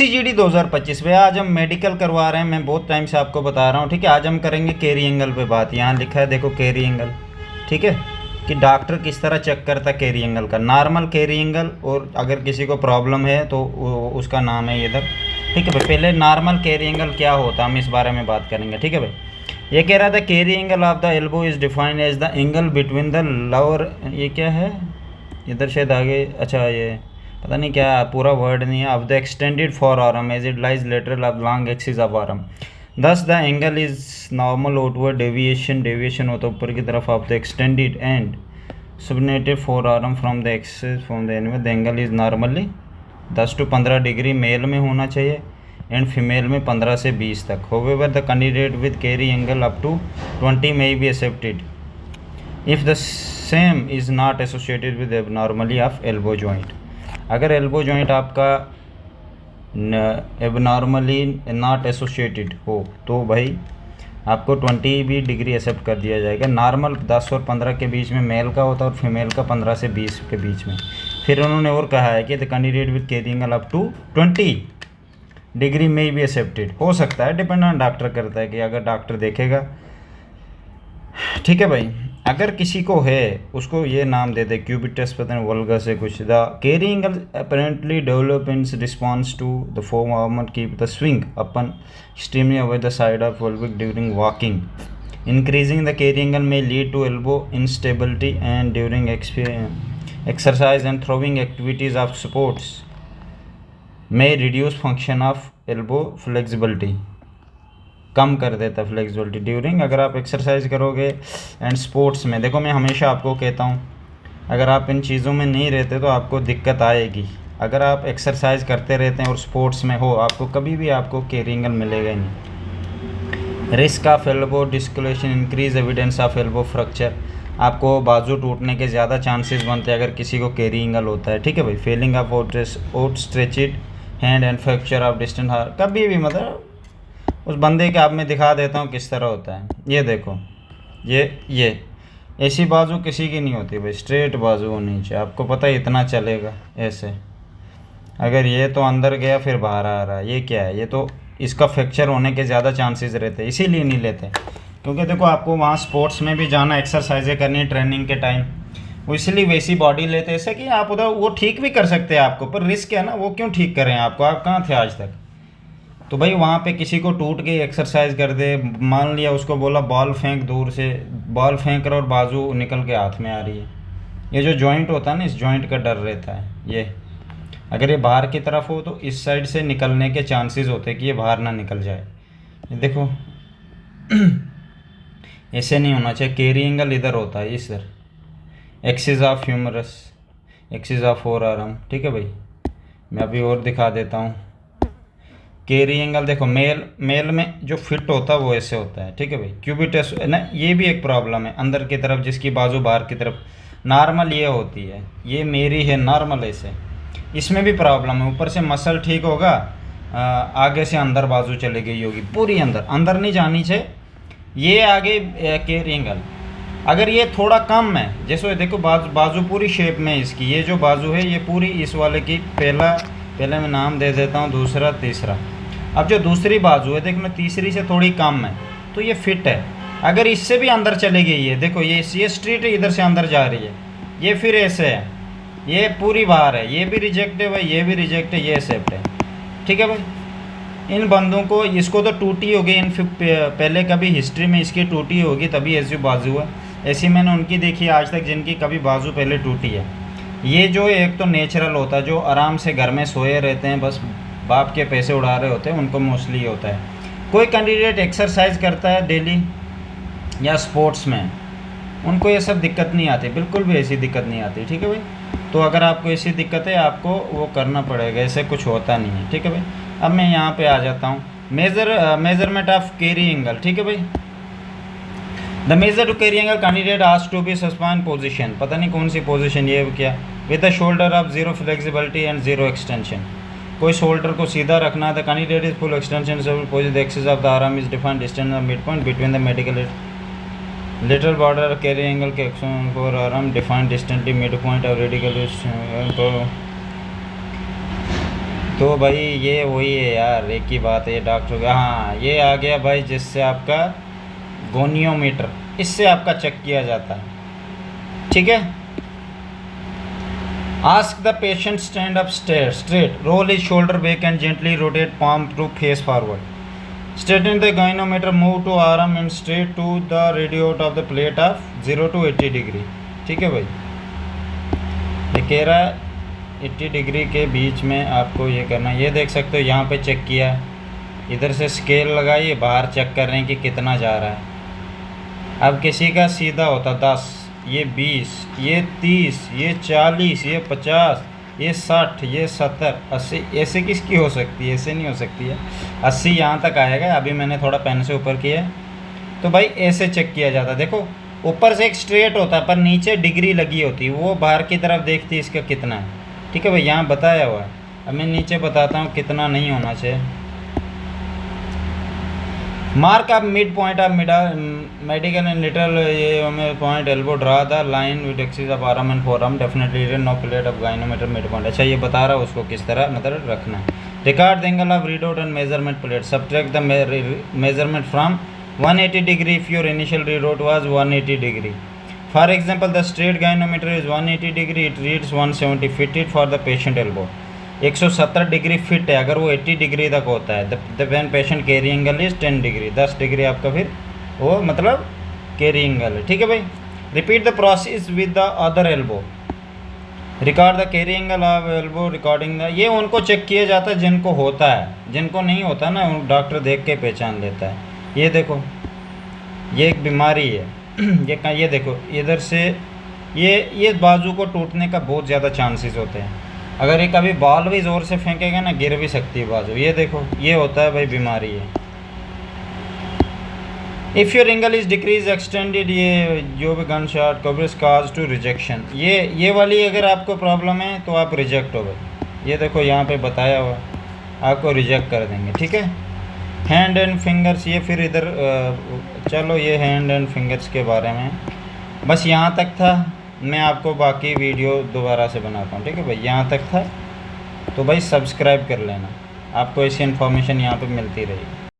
CGD 2025 में आज हम मेडिकल करवा रहे हैं। मैं बहुत टाइम से आपको बता रहा हूँ, ठीक है। आज हम करेंगे कैरी एंगल पे बात। यहाँ लिखा है देखो कैरी एंगल, ठीक है, कि डॉक्टर किस तरह चेक करता है कैरी एंगल का। नॉर्मल कैरी एंगल, और अगर किसी को प्रॉब्लम है तो उसका नाम है इधर, ठीक है भाई। पहले नॉर्मल कैरी एंगल क्या होता है हम इस बारे में बात करेंगे, ठीक है भाई। ये कह रहा था carry angle of the elbow is defined as the angle between the lower, ये क्या है इधर शायद आगे, अच्छा ये पता नहीं क्या, पूरा वर्ड नहीं है। Of the extended forearm as it lies lateral of long axis of arm, thus the angle is normal outward deviation होता है ऊपर की तरफ of the extended and supinated forearm from the axis from the animal. The angle is normally 10 to 15 degree male में होना चाहिए and female में 15 से 20 तक। However the candidate with carry angle up to 20 may be accepted if the same is not associated with abnormality of elbow joint। अगर elbow joint आपका abnormally not associated हो तो भाई आपको 20 भी डिग्री एक्सेप्ट कर दिया जाएगा। नॉर्मल 10 और 15 के बीच में मेल का होता है और फीमेल का 15 से 20 के बीच में। फिर उन्होंने और कहा है कि the candidate with carry angle up to 20 degree में भी एक्सेप्टेड हो सकता है, डिपेंड ऑन डॉक्टर करता है कि अगर डॉक्टर देखेगा, ठीक है भाई। अगर किसी को है उसको ये नाम दे दे क्यूबिटस, पता नहीं वल्गा से कुछ। The carry angle apparently develop in response to the foam movement keep the swing upon extremely away the side of pelvic during walking. Increasing the carry angle may lead to elbow instability and during exercise and throwing activities of sports may reduce function of elbow flexibility, कम कर देता flexibility during, अगर आप exercise करोगे and sports में। देखो मैं हमेशा आपको कहता हूँ अगर आप इन चीज़ों में नहीं रहते तो आपको दिक्कत आएगी। अगर आप एक्सरसाइज करते रहते हैं और स्पोर्ट्स में हो, आपको कभी भी आपको कैरी एंगल मिलेगा नहीं। Risk of elbow dislocation increase evidence of elbow fracture, आपको बाजू टूटने के ज़्यादा चांसेस बनते हैं अगर किसी को कैरी एंगल होता है, ठीक है भाई। Falling off outstretched hand and fracture of distant heart, कभी भी मतलब उस बंदे के आप मैं दिखा देता हूँ किस तरह होता है। ये देखो ये ऐसी बाजू किसी की नहीं होती भाई, स्ट्रेट बाजू होनी चाहिए। आपको पता है इतना चलेगा ऐसे, अगर ये तो अंदर गया फिर बाहर आ रहा है, ये क्या है, ये तो इसका फ्रैक्चर होने के ज़्यादा चांसेस रहते हैं, इसीलिए नहीं लेते। क्योंकि देखो आपको वहाँ स्पोर्ट्स में भी जाना, एक्सरसाइजें करनी ट्रेनिंग के टाइम, वो इसलिए वैसी बॉडी लेते हैं ऐसे कि आप उधर वो ठीक भी कर सकते हैं आपको, पर रिस्क है ना, वो क्यों ठीक करें आपको, आप कहाँ थे आज तक। तो भाई वहाँ पे किसी को टूट के एक्सरसाइज कर दे, मान लिया उसको बोला बॉल फेंक, दूर से बॉल फेंक रहा और बाजू निकल के हाथ में आ रही है, ये जो जॉइंट होता है ना, इस जॉइंट का डर रहता है। ये अगर ये बाहर की तरफ हो तो इस साइड से निकलने के चांसेस होते हैं कि ये बाहर ना निकल जाए। ये देखो ऐसे नहीं होना चाहिए। कैरी एंगल इधर होता है, इस इधर axis of humerus, axis of forearm, ठीक है भाई। मैं अभी और दिखा देता हूँ। कैरी एंगल देखो मेल में जो फिट होता है वो ऐसे होता है, ठीक है भाई। क्यूबिटस ना, ये भी एक प्रॉब्लम है अंदर की तरफ, जिसकी बाजू बाहर की तरफ। नॉर्मल ये होती है, ये मेरी है नॉर्मल ऐसे, इसमें भी प्रॉब्लम है। ऊपर से मसल ठीक होगा, आगे से अंदर बाजू चली गई होगी पूरी, अंदर नहीं जानी चाहिए। ये आगे कैरी एंगल अगर ये थोड़ा कम है, जैसे देखो बाजू पूरी शेप में इसकी, ये जो बाजू है ये पूरी इस वाले की, पहले मैं नाम दे देता हूँ, दूसरा तीसरा। अब जो दूसरी बाजू है देखो, तीसरी से थोड़ी कम है तो ये फिट है। अगर इससे भी अंदर चली गई है, देखो ये स्ट्रीट है, इधर से अंदर जा रही है, ये फिर ऐसे है, ये पूरी बाहर है, ये भी रिजेक्ट है भाई, ये भी रिजेक्ट है, ये एक्सेप्ट है, ठीक है भाई। इन बंदों को, इसको तो टूटी होगी, इन पहले कभी हिस्ट्री में इसकी टूटी होगी तभी ऐसी बाजू है। ऐसी मैंने उनकी देखी आज तक जिनकी कभी बाजू पहले टूटी है। ये जो एक तो नेचुरल होता है, जो आराम से घर में सोए रहते हैं, बस बाप के पैसे उड़ा रहे होते हैं, उनको मोस्टली होता है। कोई कैंडिडेट एक्सरसाइज करता है डेली या स्पोर्ट्स में, उनको ये सब दिक्कत नहीं आती, बिल्कुल भी ऐसी दिक्कत नहीं आती, ठीक है भाई। तो अगर आपको ऐसी दिक्कत है आपको वो करना पड़ेगा, ऐसे कुछ होता नहीं है, ठीक है भाई। अब मैं यहाँ पे आ जाता हूँ, मेजरमेंट ऑफ कैरी एंगल, ठीक है भाई। The major to carry angle candidate asked to be suspend position, पता नहीं कौन सी पोजीशन ये क्या, with the shoulder of zero flexibility and zero extension. कोई शोल्डर को सीधा रखना है। The candidate is full extension position, the axis of the arm is defined distance of mid point between the medical lateral border carry angle के action for arm defined distantly mid point of radical. तो भाई ये वही है यार, एक ही बात है डॉक्टर का। हाँ ये आ गया भाई, जिससे आपका गोनियोमीटर, इससे आपका चेक किया जाता है। ठीक है। Ask the patient stand up straight, roll his shoulder back and gently rotate palm to face forward, straighten the goniometer, move to arm and straight to the readout of the plate of 0 to 80 degree. ठीक है भाई, ये कह रहा है 80 degree के बीच में आपको ये करना। ये देख सकते हो यहाँ पे चेक किया, इधर से स्केल लगाइए, बाहर चेक कर रहे हैं कि कितना जा रहा है। अब किसी का सीधा होता 10, ये 20, ये 30, ये 40, ये 50, ये 60, ये 70, 80, ऐसे किसकी हो सकती है? ऐसे नहीं हो सकती है। 80 यहाँ तक आएगा। अभी मैंने थोड़ा पेन से ऊपर किया, तो भाई ऐसे चेक किया जाता है। देखो ऊपर से एक स्ट्रेट होता है, पर नीचे डिग्री लगी होती है, वो बाहर की तरफ देखती है इसका कितना है। ठीक है भाई, यहाँ बताया हुआ है। अब मैं नीचे बताता हूँ कितना नहीं होना चाहिए। Mark of mid point of medical and little ये हमें point elbow draw the line with axis of arm and forearm definitely no plate of goniometer mid point. अच्छा ये बता रहा है उसको किस तरह मतलब रखना है। Record the angle of readout and measurement plate, subtract the measurement from 180 degree if your initial readout was 180 degree. For example, the straight gynometer is 180 degree, it reads 170, fit it for the patient elbow. 170 degree fit है, अगर वो 80 degree तक होता है the when patient carry angle is 10 degree, 10 degree आपका फिर वो मतलब कैरी एंगल है। ठीक है भाई। Repeat the process with the other elbow, record the carry angle of elbow, recording the, ये उनको चेक किया जाता है जिनको होता है, जिनको नहीं होता ना डॉक्टर देख के पहचान लेता है। ये देखो ये एक बीमारी है ये देखो इधर से ये बाजू को टूटने का बहुत ज़्यादा चांसेस होते हैं। अगर ये कभी बॉल भी ज़ोर से फेंकेगा ना, गिर भी सकती है बाजू। ये देखो ये होता है भाई बीमारी है। If your angle is decrease extended, ये जो भी gun shot coverage cause to rejection, ये वाली अगर आपको प्रॉब्लम है तो आप रिजेक्ट हो गए। ये देखो यहाँ पे बताया हुआ, आपको रिजेक्ट कर देंगे। ठीक है। हैंड एंड फिंगर्स, ये फिर इधर चलो ये हैंड एंड फिंगर्स के बारे में बस यहाँ तक था। मैं आपको बाकी वीडियो दोबारा से बनाता हूँ। ठीक है भाई, यहाँ तक था। तो भाई सब्सक्राइब कर लेना, आपको ऐसी इन्फॉर्मेशन यहाँ पे मिलती रहेगी।